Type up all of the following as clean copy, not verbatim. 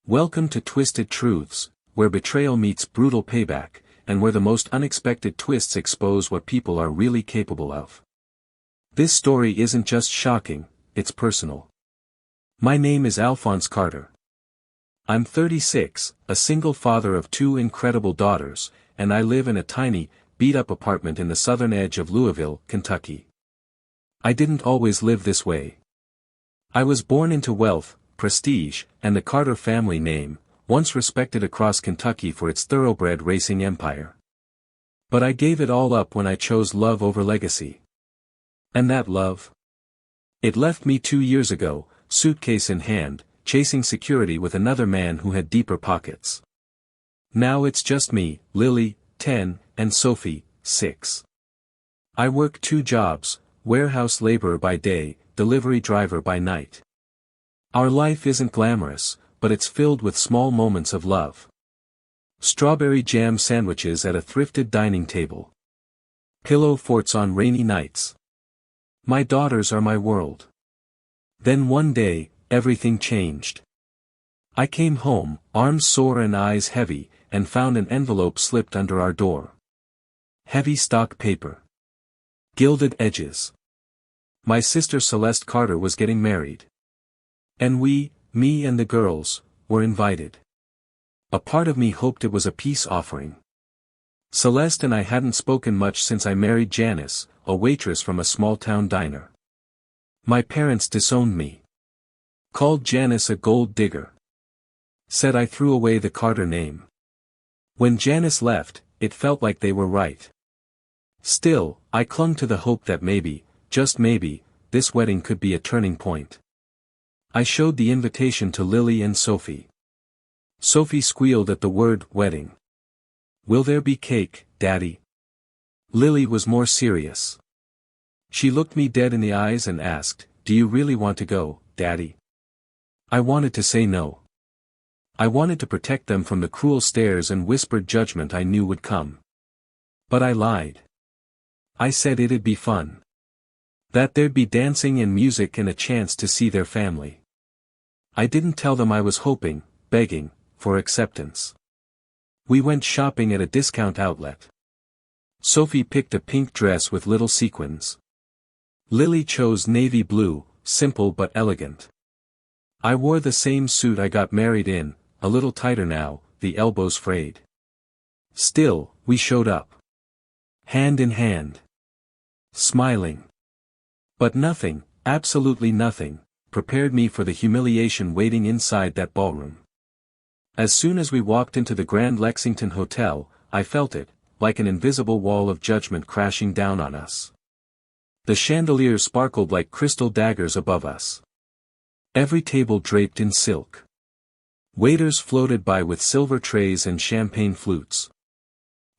Welcome to Twisted Truths, where betrayal meets brutal payback, and where the most unexpected twists expose what people are really capable of. This story isn't just shocking, it's personal. My name is Alphonse Carter. I'm 36, a single father of two incredible daughters, and I live in a tiny, beat-up apartment in the southern edge of Louisville, Kentucky. I didn't always live this way. I was born into wealth, prestige, and the Carter family name, once respected across Kentucky for its thoroughbred racing empire. But I gave it all up when I chose love over legacy. And that love? It left me 2 years ago, suitcase in hand, chasing security with another man who had deeper pockets. Now it's just me, Lily, 10, and Sophie, 6. I work 2 jobs, warehouse laborer by day, delivery driver by night. Our life isn't glamorous, but it's filled with small moments of love. Strawberry jam sandwiches at a thrifted dining table. Pillow forts on rainy nights. My daughters are my world. Then one day, everything changed. I came home, arms sore and eyes heavy, and found an envelope slipped under our door. Heavy stock paper. Gilded edges. My sister Celeste Carter was getting married. And we, me and the girls, were invited. A part of me hoped it was a peace offering. Celeste and I hadn't spoken much since I married Janice, a waitress from a small-town diner. My parents disowned me. Called Janice a gold digger. Said I threw away the Carter name. When Janice left, it felt like they were right. Still, I clung to the hope that maybe, just maybe, this wedding could be a turning point. I showed the invitation to Lily and Sophie. Sophie squealed at the word wedding. Will there be cake, Daddy? Lily was more serious. She looked me dead in the eyes and asked, Do you really want to go, Daddy? I wanted to say no. I wanted to protect them from the cruel stares and whispered judgment I knew would come. But I lied. I said it'd be fun. That there'd be dancing and music and a chance to see their family. I didn't tell them I was hoping, begging, for acceptance. We went shopping at a discount outlet. Sophie picked a pink dress with little sequins. Lily chose navy blue, simple but elegant. I wore the same suit I got married in, a little tighter now, the elbows frayed. Still, we showed up. Hand in hand. Smiling. But nothing, absolutely nothing, prepared me for the humiliation waiting inside that ballroom. As soon as we walked into the Grand Lexington Hotel, I felt it, like an invisible wall of judgment crashing down on us. The chandeliers sparkled like crystal daggers above us. Every table draped in silk. Waiters floated by with silver trays and champagne flutes.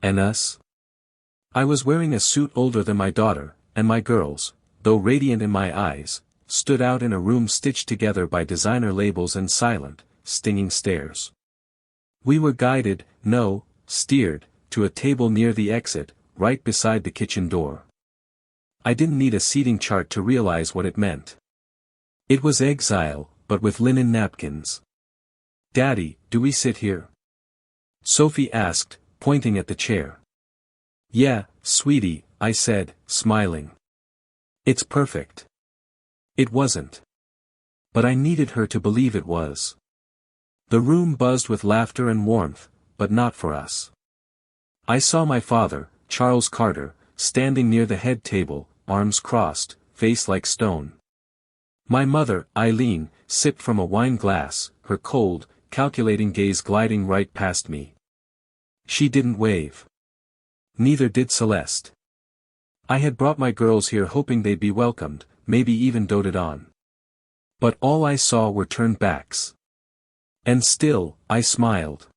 And us? I was wearing a suit older than my daughter, and my girls, though radiant in my eyes, stood out in a room stitched together by designer labels and silent, stinging stares. We were guided, no, steered, to a table near the exit, right beside the kitchen door. I didn't need a seating chart to realize what it meant. It was exile, but with linen napkins. Daddy, do we sit here? Sophie asked, pointing at the chair. Yeah, sweetie, I said, smiling. It's perfect. It wasn't. But I needed her to believe it was. The room buzzed with laughter and warmth, but not for us. I saw my father, Charles Carter, standing near the head table, arms crossed, face like stone. My mother, Eileen, sipped from a wine glass, her cold, calculating gaze gliding right past me. She didn't wave. Neither did Celeste. I had brought my girls here hoping they'd be welcomed, maybe even doted on. But all I saw were turned backs. And still, I smiled.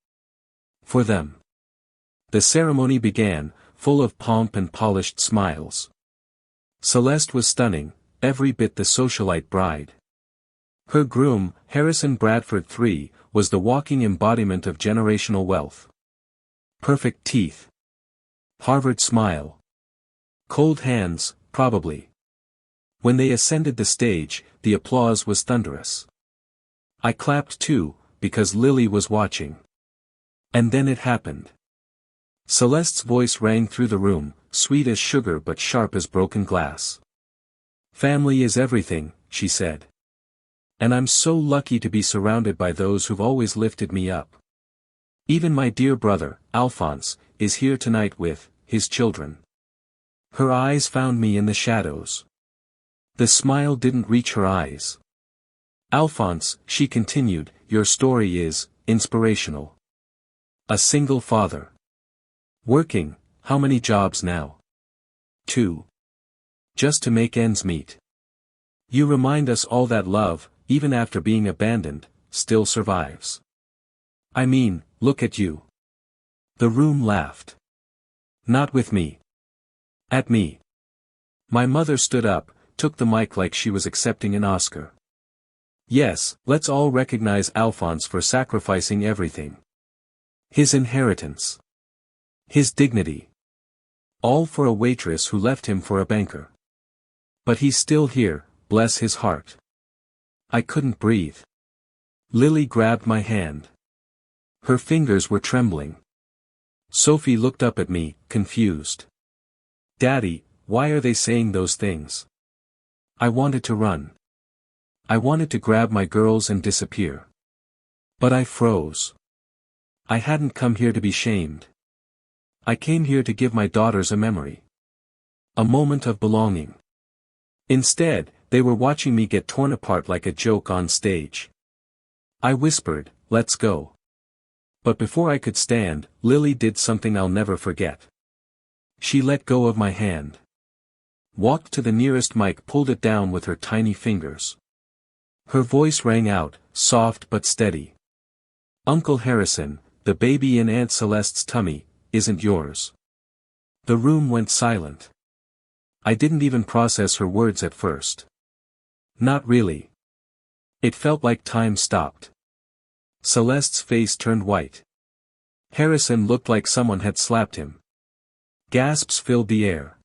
For them. The ceremony began, full of pomp and polished smiles. Celeste was stunning, every bit the socialite bride. Her groom, Harrison Bradford III, was the walking embodiment of generational wealth. Perfect teeth. Harvard smile. Cold hands, probably. When they ascended the stage, the applause was thunderous. I clapped too, because Lily was watching. And then it happened. Celeste's voice rang through the room, sweet as sugar but sharp as broken glass. "Family is everything," she said. "And I'm so lucky to be surrounded by those who've always lifted me up. Even my dear brother, Alphonse, is here tonight with his children." Her eyes found me in the shadows. The smile didn't reach her eyes. "Alphonse," she continued, "your story is inspirational. A single father. Working, how many jobs now? 2. Just to make ends meet. You remind us all that love, even after being abandoned, still survives. I mean, look at you." The room laughed. "Not with me. At me." My mother stood up, took the mic like she was accepting an Oscar. "Yes, let's all recognize Alphonse for sacrificing everything. His inheritance. His dignity. All for a waitress who left him for a banker. But he's still here, bless his heart." I couldn't breathe. Lily grabbed my hand. Her fingers were trembling. Sophie looked up at me, confused. "Daddy, why are they saying those things?" I wanted to run. I wanted to grab my girls and disappear. But I froze. I hadn't come here to be shamed. I came here to give my daughters a memory. A moment of belonging. Instead, they were watching me get torn apart like a joke on stage. I whispered, "Let's go." But before I could stand, Lily did something I'll never forget. She let go of my hand. Walked to the nearest mic, pulled it down with her tiny fingers. Her voice rang out, soft but steady. "Uncle Harrison, the baby in Aunt Celeste's tummy, isn't yours." The room went silent. I didn't even process her words at first. Not really. It felt like time stopped. Celeste's face turned white. Harrison looked like someone had slapped him. Gasps filled the air.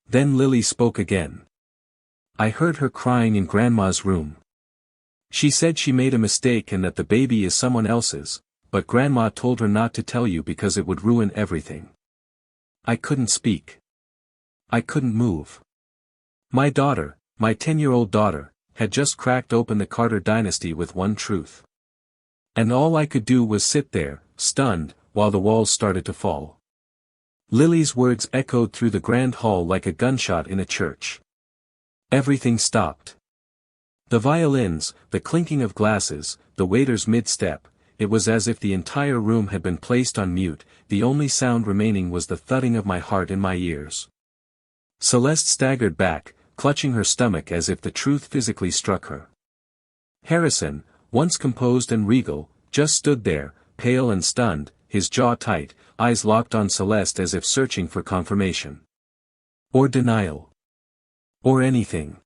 Then Lily spoke again. I heard her crying in Grandma's room. She said she made a mistake and that the baby is someone else's, but Grandma told her not to tell you because it would ruin everything. I couldn't speak. I couldn't move. My daughter, my 10-year-old daughter, had just cracked open the Carter dynasty with one truth. And all I could do was sit there, stunned, while the walls started to fall. Lily's words echoed through the grand hall like a gunshot in a church. Everything stopped. The violins, the clinking of glasses, the waiter's mid-step, it was as if the entire room had been placed on mute, the only sound remaining was the thudding of my heart in my ears. Celeste staggered back, clutching her stomach as if the truth physically struck her. Harrison, once composed and regal, just stood there, pale and stunned, his jaw tight, eyes locked on Celeste as if searching for confirmation. Or denial. Or anything.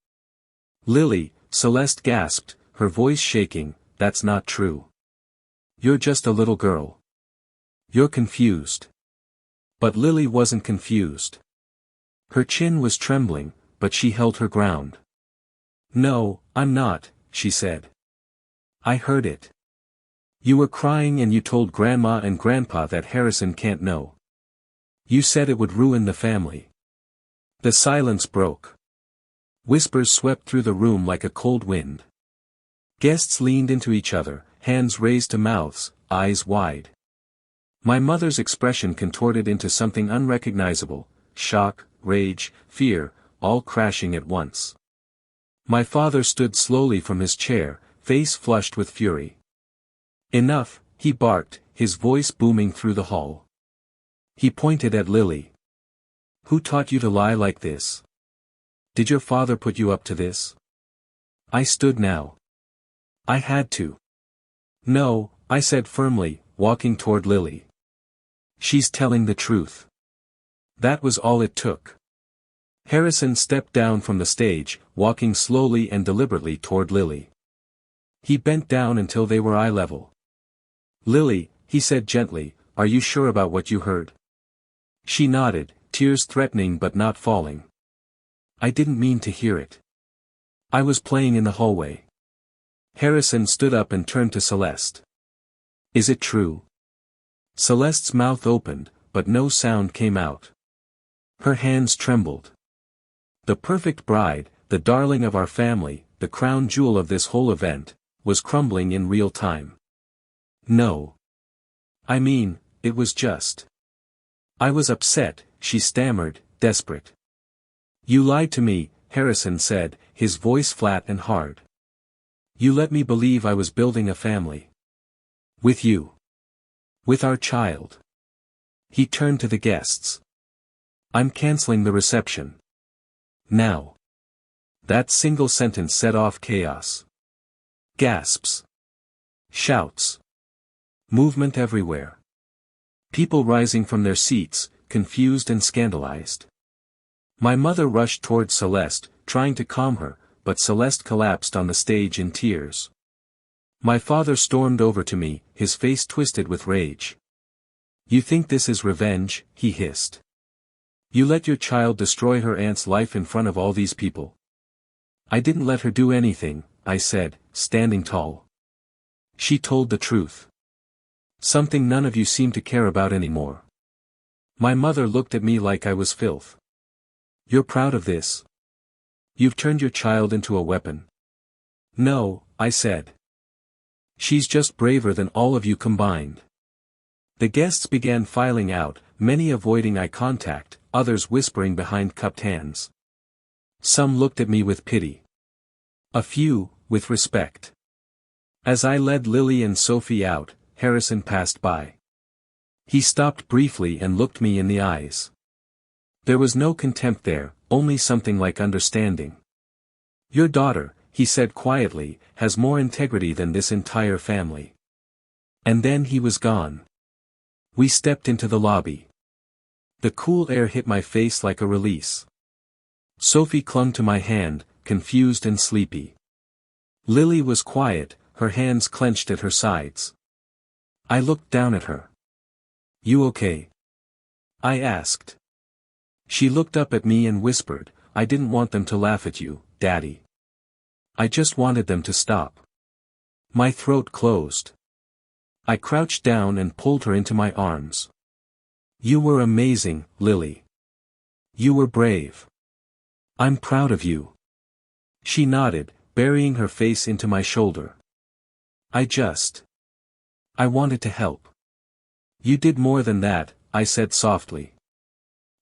"Lily," Celeste gasped, her voice shaking, "that's not true. You're just a little girl. You're confused." But Lily wasn't confused. Her chin was trembling, but she held her ground. "No, I'm not," she said. "I heard it. You were crying and you told Grandma and Grandpa that Harrison can't know. You said it would ruin the family." The silence broke. Whispers swept through the room like a cold wind. Guests leaned into each other, hands raised to mouths, eyes wide. My mother's expression contorted into something unrecognizable, shock, rage, fear, all crashing at once. My father stood slowly from his chair, face flushed with fury. "Enough," he barked, his voice booming through the hall. He pointed at Lily. "Who taught you to lie like this? Did your father put you up to this?" I stood now. I had to. "No," I said firmly, walking toward Lily. "She's telling the truth." That was all it took. Harrison stepped down from the stage, walking slowly and deliberately toward Lily. He bent down until they were eye level. "Lily," he said gently, "are you sure about what you heard?" She nodded, tears threatening but not falling. "I didn't mean to hear it. I was playing in the hallway. Harrison stood up and turned to Celeste. Is it true? Celeste's mouth opened, but no sound came out. Her hands trembled. The perfect bride, the darling of our family, the crown jewel of this whole event, was crumbling in real time. No. I mean, it was just. I was upset, she stammered, desperate. You lied to me, Harrison said, his voice flat and hard. You let me believe I was building a family. With you. With our child. He turned to the guests. I'm canceling the reception. Now. That single sentence set off chaos. Gasps. Shouts. Movement everywhere. People rising from their seats, confused and scandalized. My mother rushed towards Celeste, trying to calm her, but Celeste collapsed on the stage in tears. My father stormed over to me, his face twisted with rage. You think this is revenge, he hissed. You let your child destroy her aunt's life in front of all these people. I didn't let her do anything, I said, standing tall. She told the truth. Something none of you seem to care about anymore. My mother looked at me like I was filth. You're proud of this? You've turned your child into a weapon. No, I said. She's just braver than all of you combined. The guests began filing out, many avoiding eye contact, others whispering behind cupped hands. Some looked at me with pity. A few, with respect. As I led Lily and Sophie out, Harrison passed by. He stopped briefly and looked me in the eyes. There was no contempt there, only something like understanding. Your daughter, he said quietly, has more integrity than this entire family. And then he was gone. We stepped into the lobby. The cool air hit my face like a release. Sophie clung to my hand, confused and sleepy. Lily was quiet, her hands clenched at her sides. I looked down at her. You okay? I asked. She looked up at me and whispered, I didn't want them to laugh at you, Daddy. I just wanted them to stop. My throat closed. I crouched down and pulled her into my arms. You were amazing, Lily. You were brave. I'm proud of you. She nodded, burying her face into my shoulder. I wanted to help. You did more than that, I said softly.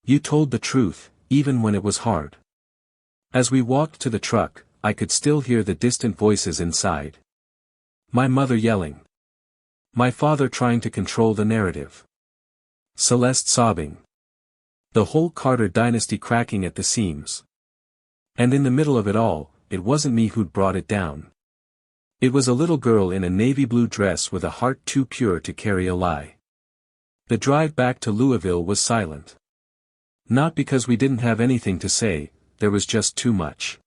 You told the truth, even when it was hard. As we walked to the truck, I could still hear the distant voices inside. My mother yelling. My father trying to control the narrative. Celeste sobbing. The whole Carter dynasty cracking at the seams. And in the middle of it all, it wasn't me who'd brought it down. It was a little girl in a navy blue dress with a heart too pure to carry a lie. The drive back to Louisville was silent. Not because we didn't have anything to say, there was just too much.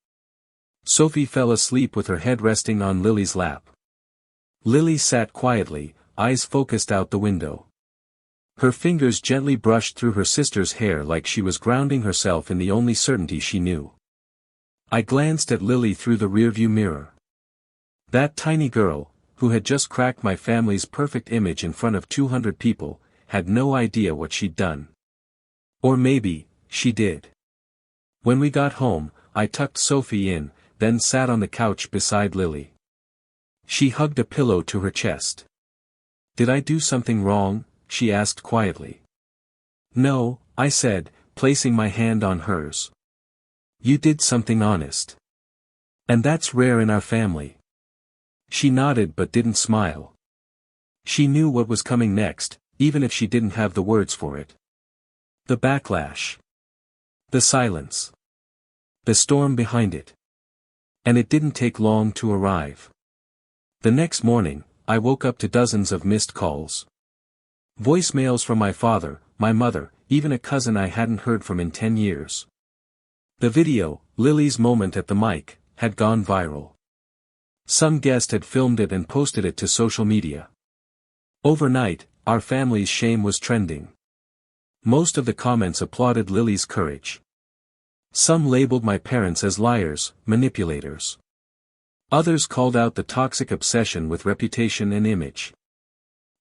Sophie fell asleep with her head resting on Lily's lap. Lily sat quietly, eyes focused out the window. Her fingers gently brushed through her sister's hair like she was grounding herself in the only certainty she knew. I glanced at Lily through the rearview mirror. That tiny girl, who had just cracked my family's perfect image in front of 200 people, had no idea what she'd done. Or maybe, she did. When we got home, I tucked Sophie in, then sat on the couch beside Lily. She hugged a pillow to her chest. Did I do something wrong? She asked quietly. No, I said, placing my hand on hers. You did something honest. And that's rare in our family. She nodded but didn't smile. She knew what was coming next, even if she didn't have the words for it. The backlash. The silence. The storm behind it. And it didn't take long to arrive. The next morning, I woke up to dozens of missed calls. Voicemails from my father, my mother, even a cousin I hadn't heard from in 10 years. The video, Lily's moment at the mic, had gone viral. Some guest had filmed it and posted it to social media. Overnight, our family's shame was trending. Most of the comments applauded Lily's courage. Some labeled my parents as liars, manipulators. Others called out the toxic obsession with reputation and image.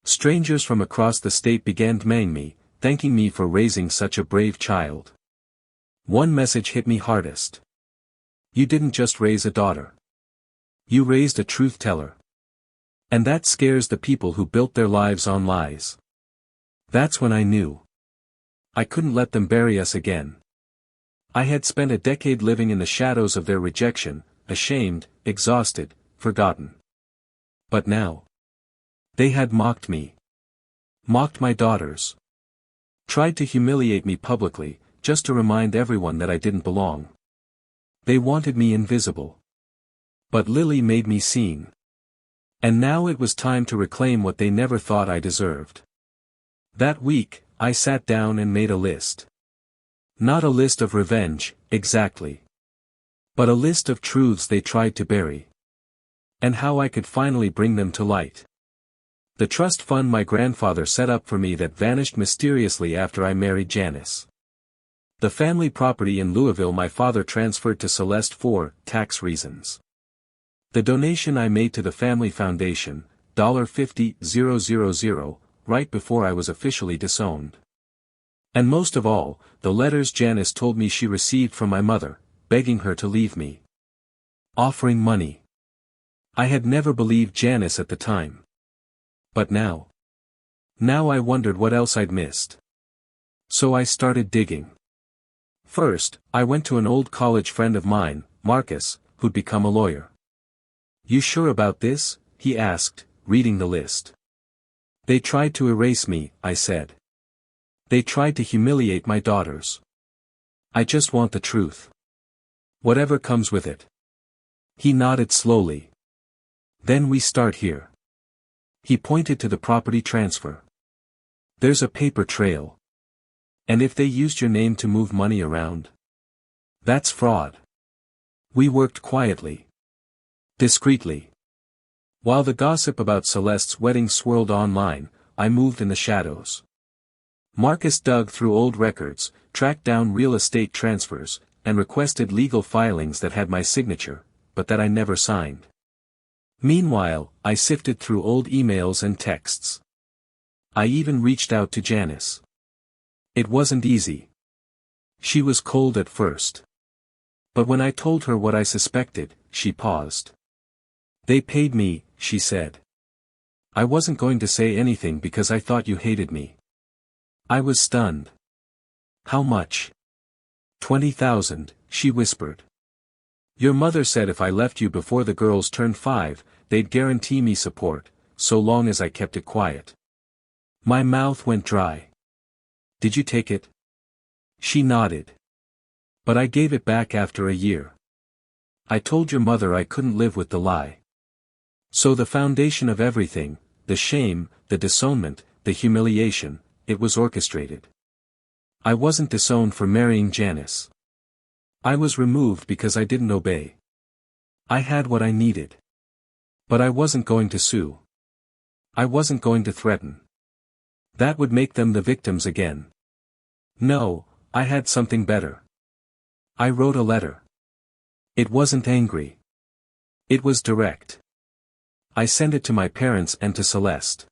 Strangers from across the state began DMing me, thanking me for raising such a brave child. One message hit me hardest. You didn't just raise a daughter. You raised a truth teller. And that scares the people who built their lives on lies. That's when I knew. I couldn't let them bury us again. I had spent a decade living in the shadows of their rejection, ashamed, exhausted, forgotten. But now. They had mocked me. Mocked my daughters. Tried to humiliate me publicly, just to remind everyone that I didn't belong. They wanted me invisible. But Lily made me seen. And now it was time to reclaim what they never thought I deserved. That week, I sat down and made a list. Not a list of revenge, exactly. But a list of truths they tried to bury. And how I could finally bring them to light. The trust fund my grandfather set up for me that vanished mysteriously after I married Janice. The family property in Louisville my father transferred to Celeste for tax reasons. The donation I made to the family foundation, $50,000, right before I was officially disowned. And most of all, the letters Janice told me she received from my mother, begging her to leave me. Offering money. I had never believed Janice at the time. But now. Now I wondered what else I'd missed. So I started digging. First, I went to an old college friend of mine, Marcus, who'd become a lawyer. You sure about this? He asked, reading the list. They tried to erase me, I said. They tried to humiliate my daughters. I just want the truth. Whatever comes with it. He nodded slowly. Then we start here. He pointed to the property transfer. There's a paper trail. And if they used your name to move money around? That's fraud. We worked quietly. Discreetly. While the gossip about Celeste's wedding swirled online, I moved in the shadows. Marcus dug through old records, tracked down real estate transfers, and requested legal filings that had my signature, but that I never signed. Meanwhile, I sifted through old emails and texts. I even reached out to Janice. It wasn't easy. She was cold at first. But when I told her what I suspected, she paused. They paid me, she said. I wasn't going to say anything because I thought you hated me. I was stunned. How much? 20,000, she whispered. Your mother said if I left you before the girls turned 5, they'd guarantee me support, so long as I kept it quiet. My mouth went dry. Did you take it? She nodded. But I gave it back after a year. I told your mother I couldn't live with the lie. So the foundation of everything, the shame, the disownment, the humiliation, it was orchestrated. I wasn't disowned for marrying Janice. I was removed because I didn't obey. I had what I needed. But I wasn't going to sue. I wasn't going to threaten. That would make them the victims again. No, I had something better. I wrote a letter. It wasn't angry. It was direct. I sent it to my parents and to Celeste.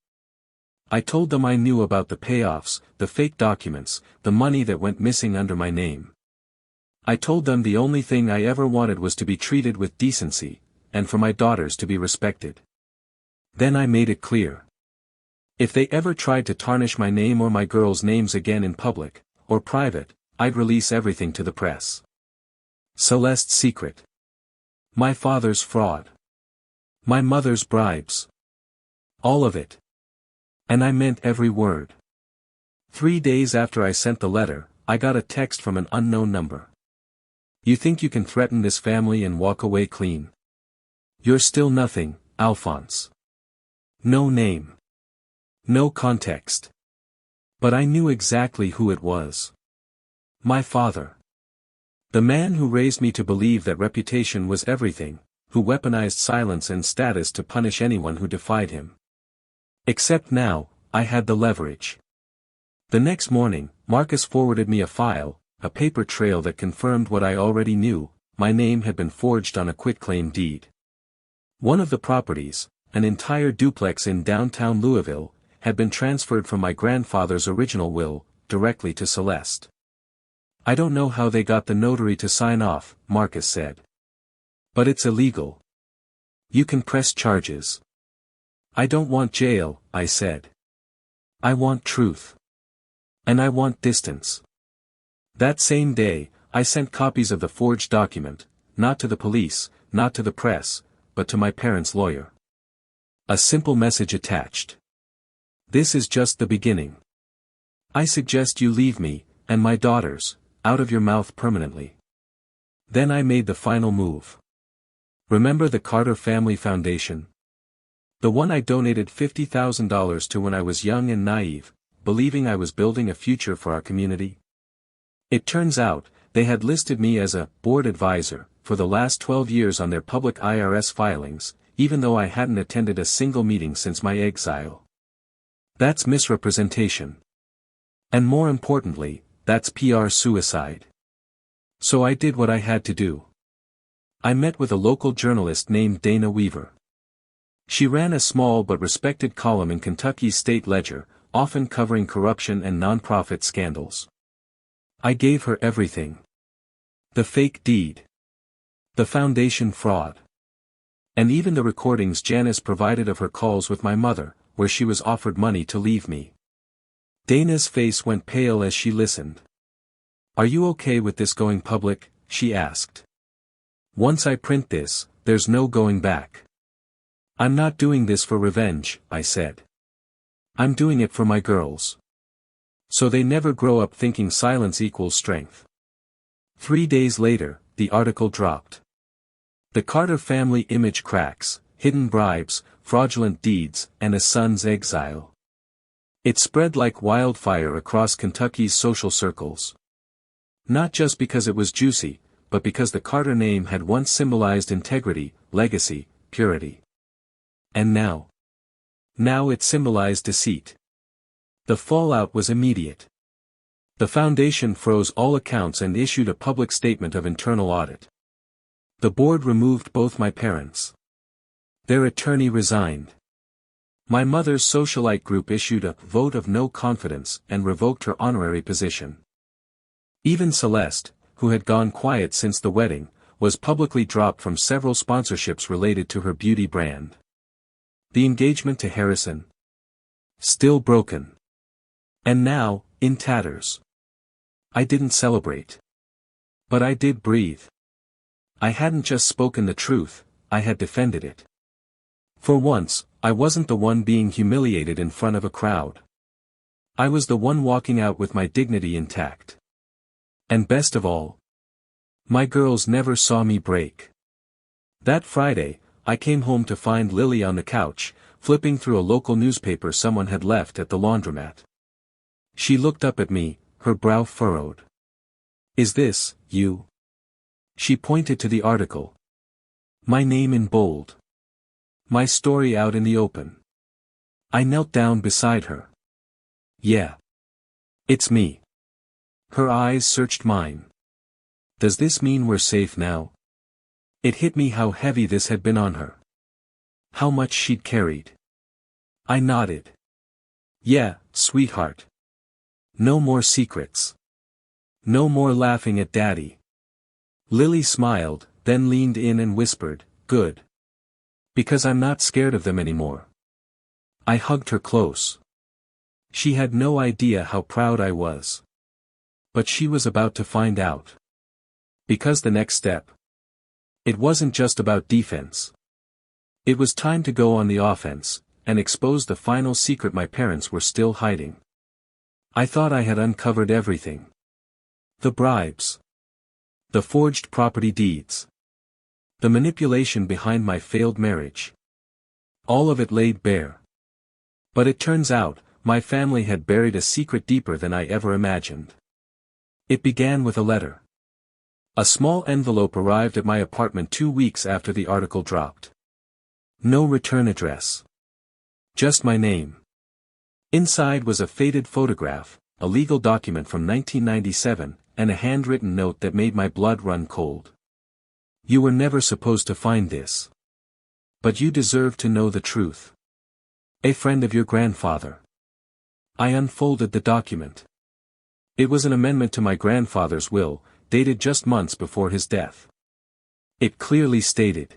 I told them I knew about the payoffs, the fake documents, the money that went missing under my name. I told them the only thing I ever wanted was to be treated with decency, and for my daughters to be respected. Then I made it clear. If they ever tried to tarnish my name or my girls' names again in public, or private, I'd release everything to the press. Celeste's secret. My father's fraud. My mother's bribes. All of it. And I meant every word. 3 days after I sent the letter, I got a text from an unknown number. You think you can threaten this family and walk away clean? You're still nothing, Alphonse. No name. No context. But I knew exactly who it was. My father. The man who raised me to believe that reputation was everything, who weaponized silence and status to punish anyone who defied him. Except now, I had the leverage. The next morning, Marcus forwarded me a file, a paper trail that confirmed what I already knew, my name had been forged on a quitclaim deed. One of the properties, an entire duplex in downtown Louisville, had been transferred from my grandfather's original will, directly to Celeste. "I don't know how they got the notary to sign off," Marcus said. "But it's illegal. You can press charges." "I don't want jail," I said. "I want truth. And I want distance." That same day, I sent copies of the forged document, not to the police, not to the press, but to my parents' lawyer. A simple message attached. "This is just the beginning. I suggest you leave me, and my daughters, out of your mouth permanently." Then I made the final move. Remember the Carter Family Foundation? The one I donated $50,000 to when I was young and naive, believing I was building a future for our community? It turns out, they had listed me as a board advisor for the last 12 years on their public IRS filings, even though I hadn't attended a single meeting since my exile. That's misrepresentation. And more importantly, that's PR suicide. So I did what I had to do. I met with a local journalist named Dana Weaver. She ran a small but respected column in Kentucky's State Ledger, often covering corruption and nonprofit scandals. I gave her everything. The fake deed. The foundation fraud. And even the recordings Janice provided of her calls with my mother, where she was offered money to leave me. Dana's face went pale as she listened. "Are you okay with this going public?" she asked. "Once I print this, there's no going back." "I'm not doing this for revenge," I said. "I'm doing it for my girls. So they never grow up thinking silence equals strength." 3 days later, the article dropped. The Carter family image cracks, hidden bribes, fraudulent deeds, and a son's exile. It spread like wildfire across Kentucky's social circles. Not just because it was juicy, but because the Carter name had once symbolized integrity, legacy, purity. And now it symbolized deceit. The fallout was immediate. The foundation froze all accounts and issued a public statement of internal audit. The board removed both my parents. Their attorney resigned. My mother's socialite group issued a vote of no confidence and revoked her honorary position. Even Celeste, who had gone quiet since the wedding, was publicly dropped from several sponsorships related to her beauty brand. The engagement to Harrison? Still broken. And now, in tatters. I didn't celebrate. But I did breathe. I hadn't just spoken the truth, I had defended it. For once, I wasn't the one being humiliated in front of a crowd. I was the one walking out with my dignity intact. And best of all, my girls never saw me break. That Friday, I came home to find Lily on the couch, flipping through a local newspaper someone had left at the laundromat. She looked up at me, her brow furrowed. "Is this, you?" She pointed to the article. My name in bold. My story out in the open. I knelt down beside her. "Yeah. It's me." Her eyes searched mine. "Does this mean we're safe now?" It hit me how heavy this had been on her. How much she'd carried. I nodded. "Yeah, sweetheart. No more secrets. No more laughing at Daddy." Lily smiled, then leaned in and whispered, "Good. Because I'm not scared of them anymore." I hugged her close. She had no idea how proud I was. But she was about to find out. Because the next step. It wasn't just about defense. It was time to go on the offense, and expose the final secret my parents were still hiding. I thought I had uncovered everything. The bribes. The forged property deeds. The manipulation behind my failed marriage. All of it laid bare. But it turns out, my family had buried a secret deeper than I ever imagined. It began with a letter. A small envelope arrived at my apartment 2 weeks after the article dropped. No return address. Just my name. Inside was a faded photograph, a legal document from 1997, and a handwritten note that made my blood run cold. "You were never supposed to find this. But you deserve to know the truth. A friend of your grandfather. I unfolded the document. It was an amendment to my grandfather's will, dated just months before his death. It clearly stated,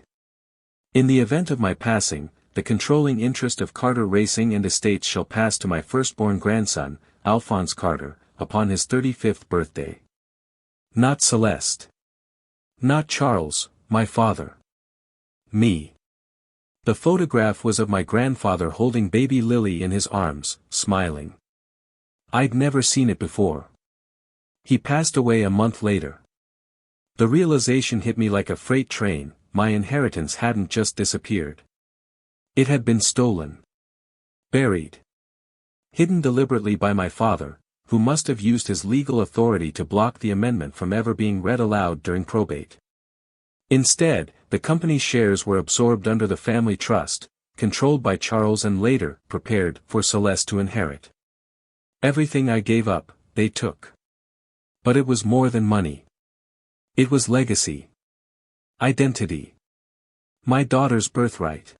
in the event of my passing, the controlling interest of Carter Racing and Estates shall pass to my firstborn grandson, Alphonse Carter, upon his 35th birthday. Not Celeste. Not Charles, my father. Me. The photograph was of my grandfather holding baby Lily in his arms, smiling. I'd never seen it before. He passed away a month later. The realization hit me like a freight train. My inheritance hadn't just disappeared. It had been stolen. Buried. Hidden deliberately by my father, who must have used his legal authority to block the amendment from ever being read aloud during probate. Instead, the company's shares were absorbed under the family trust, controlled by Charles and later prepared for Celeste to inherit. Everything I gave up, they took. But it was more than money. It was legacy. Identity. My daughter's birthright.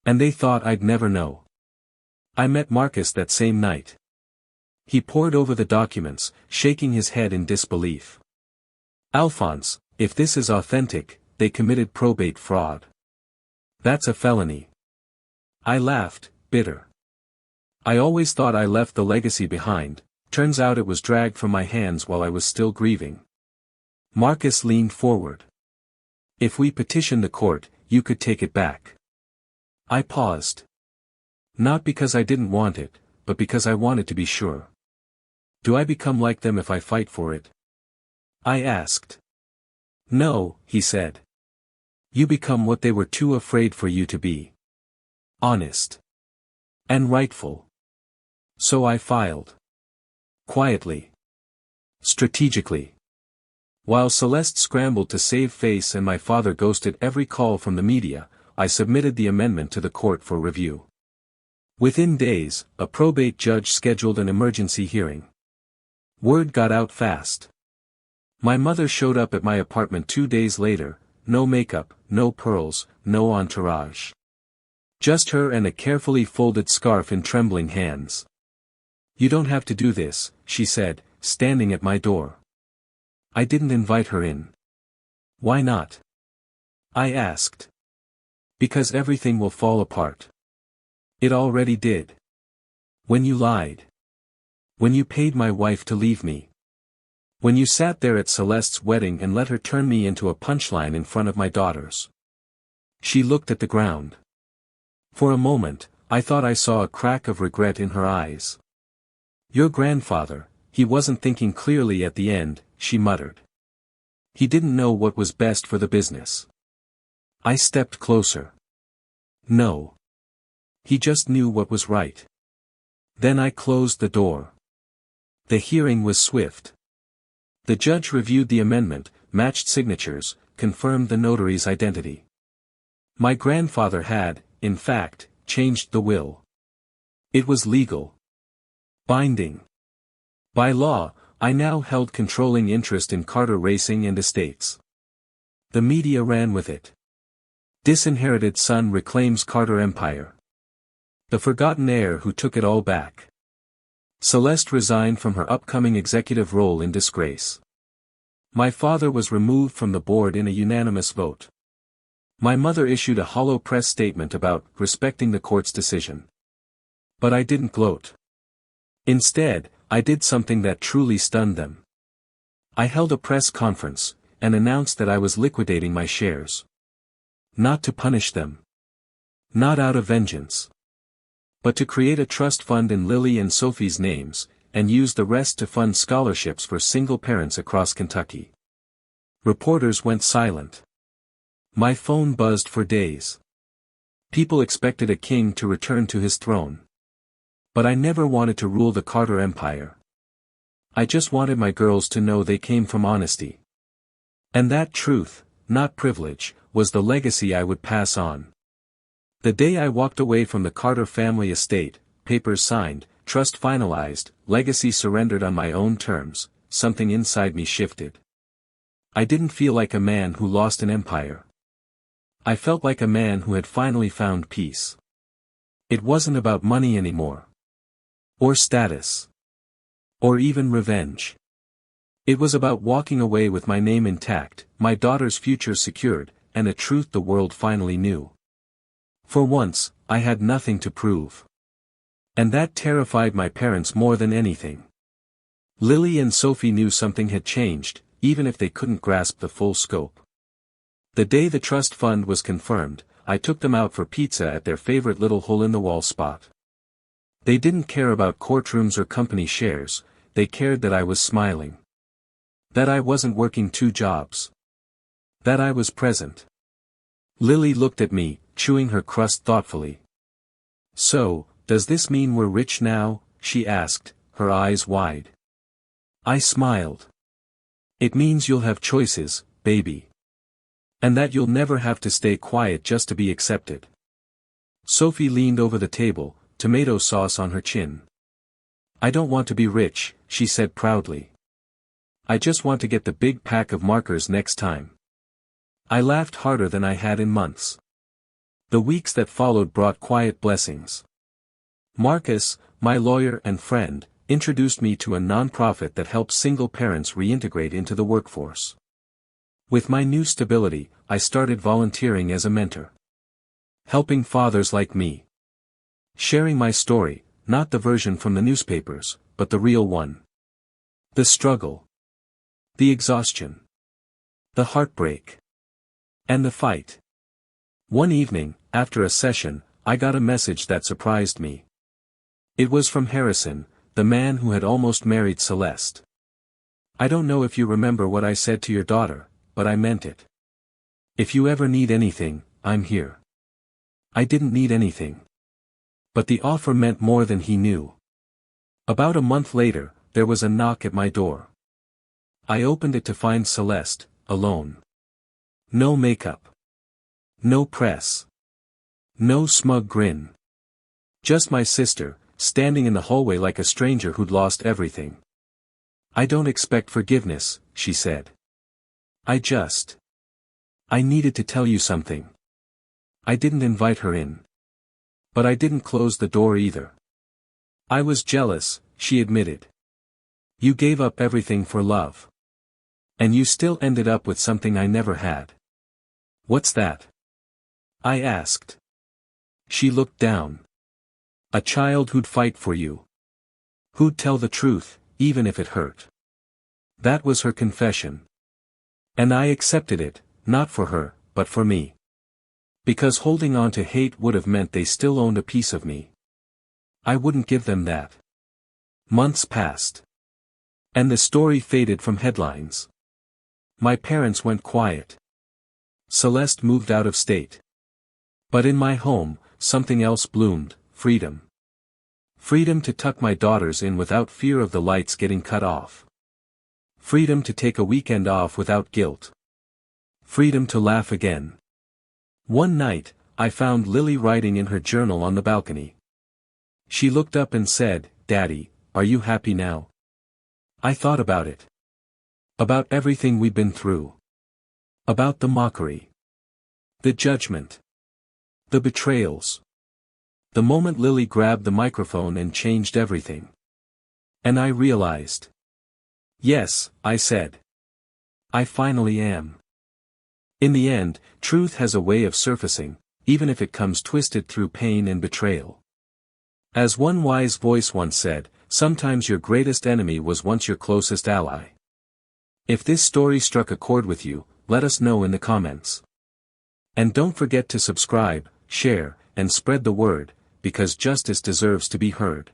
And they thought I'd never know. I met Marcus that same night. He pored over the documents, shaking his head in disbelief. Alphonse, if this is authentic, they committed probate fraud. That's a felony. I laughed, bitter. I always thought I left the legacy behind, turns out it was dragged from my hands while I was still grieving. Marcus leaned forward. If we petition the court, you could take it back. I paused. Not because I didn't want it, but because I wanted to be sure. Do I become like them if I fight for it? I asked. No, he said. You become what they were too afraid for you to be. Honest. And rightful. So I filed. Quietly. Strategically. While Celeste scrambled to save face and my father ghosted every call from the media, I submitted the amendment to the court for review. Within days, a probate judge scheduled an emergency hearing. Word got out fast. My mother showed up at my apartment 2 days later, no makeup, no pearls, no entourage. Just her and a carefully folded scarf in trembling hands. You don't have to do this, she said, standing at my door. I didn't invite her in. Why not? I asked. Because everything will fall apart. It already did. When you lied. When you paid my wife to leave me. When you sat there at Celeste's wedding and let her turn me into a punchline in front of my daughters. She looked at the ground. For a moment, I thought I saw a crack of regret in her eyes. Your grandfather, he wasn't thinking clearly at the end, she muttered. He didn't know what was best for the business. I stepped closer. No. He just knew what was right. Then I closed the door. The hearing was swift. The judge reviewed the amendment, matched signatures, confirmed the notary's identity. My grandfather had, in fact, changed the will. It was legal. Binding. By law, I now held controlling interest in Carter Racing and Estates. The media ran with it. Disinherited son reclaims Carter Empire. The forgotten heir who took it all back. Celeste resigned from her upcoming executive role in disgrace. My father was removed from the board in a unanimous vote. My mother issued a hollow press statement about respecting the court's decision. But I didn't gloat. Instead, I did something that truly stunned them. I held a press conference, and announced that I was liquidating my shares. Not to punish them. Not out of vengeance. But to create a trust fund in Lily and Sophie's names, and use the rest to fund scholarships for single parents across Kentucky. Reporters went silent. My phone buzzed for days. People expected a king to return to his throne. But I never wanted to rule the Carter Empire. I just wanted my girls to know they came from honesty. And that truth, not privilege, was the legacy I would pass on. The day I walked away from the Carter family estate, papers signed, trust finalized, legacy surrendered on my own terms, something inside me shifted. I didn't feel like a man who lost an empire. I felt like a man who had finally found peace. It wasn't about money anymore. Or status. Or even revenge. It was about walking away with my name intact, my daughter's future secured, and a truth the world finally knew. For once, I had nothing to prove. And that terrified my parents more than anything. Lily and Sophie knew something had changed, even if they couldn't grasp the full scope. The day the trust fund was confirmed, I took them out for pizza at their favorite little hole-in-the-wall spot. They didn't care about courtrooms or company shares, they cared that I was smiling. That I wasn't working 2 jobs. That I was present. Lily looked at me, chewing her crust thoughtfully. "So, does this mean we're rich now?" she asked, her eyes wide. I smiled. "It means you'll have choices, baby. And that you'll never have to stay quiet just to be accepted." Sophie leaned over the table, tomato sauce on her chin. "I don't want to be rich," she said proudly. "I just want to get the big pack of markers next time." I laughed harder than I had in months. The weeks that followed brought quiet blessings. Marcus, my lawyer and friend, introduced me to a nonprofit that helps single parents reintegrate into the workforce. With my new stability, I started volunteering as a mentor. Helping fathers like me. Sharing my story, not the version from the newspapers, but the real one. The struggle. The exhaustion. The heartbreak. And the fight. One evening, after a session, I got a message that surprised me. It was from Harrison, the man who had almost married Celeste. "I don't know if you remember what I said to your daughter, but I meant it. If you ever need anything, I'm here." I didn't need anything. But the offer meant more than he knew. About a month later, there was a knock at my door. I opened it to find Celeste, alone. No makeup. No press. No smug grin. Just my sister, standing in the hallway like a stranger who'd lost everything. "I don't expect forgiveness," she said. I needed to tell you something." I didn't invite her in. But I didn't close the door either. "I was jealous," she admitted. "You gave up everything for love. And you still ended up with something I never had." "What's that?" I asked. She looked down. "A child who'd fight for you. Who'd tell the truth, even if it hurt." That was her confession. And I accepted it, not for her, but for me. Because holding on to hate would have meant they still owned a piece of me. I wouldn't give them that. Months passed. And the story faded from headlines. My parents went quiet. Celeste moved out of state. But in my home, something else bloomed: freedom. Freedom to tuck my daughters in without fear of the lights getting cut off. Freedom to take a weekend off without guilt. Freedom to laugh again. One night, I found Lily writing in her journal on the balcony. She looked up and said, "Daddy, are you happy now?" I thought about it. About everything we'd been through. About the mockery. The judgment. The betrayals. The moment Lily grabbed the microphone and changed everything. And I realized. "Yes," I said. "I finally am." In the end, truth has a way of surfacing, even if it comes twisted through pain and betrayal. As one wise voice once said, sometimes your greatest enemy was once your closest ally. If this story struck a chord with you, let us know in the comments. And don't forget to subscribe, share, and spread the word, because justice deserves to be heard.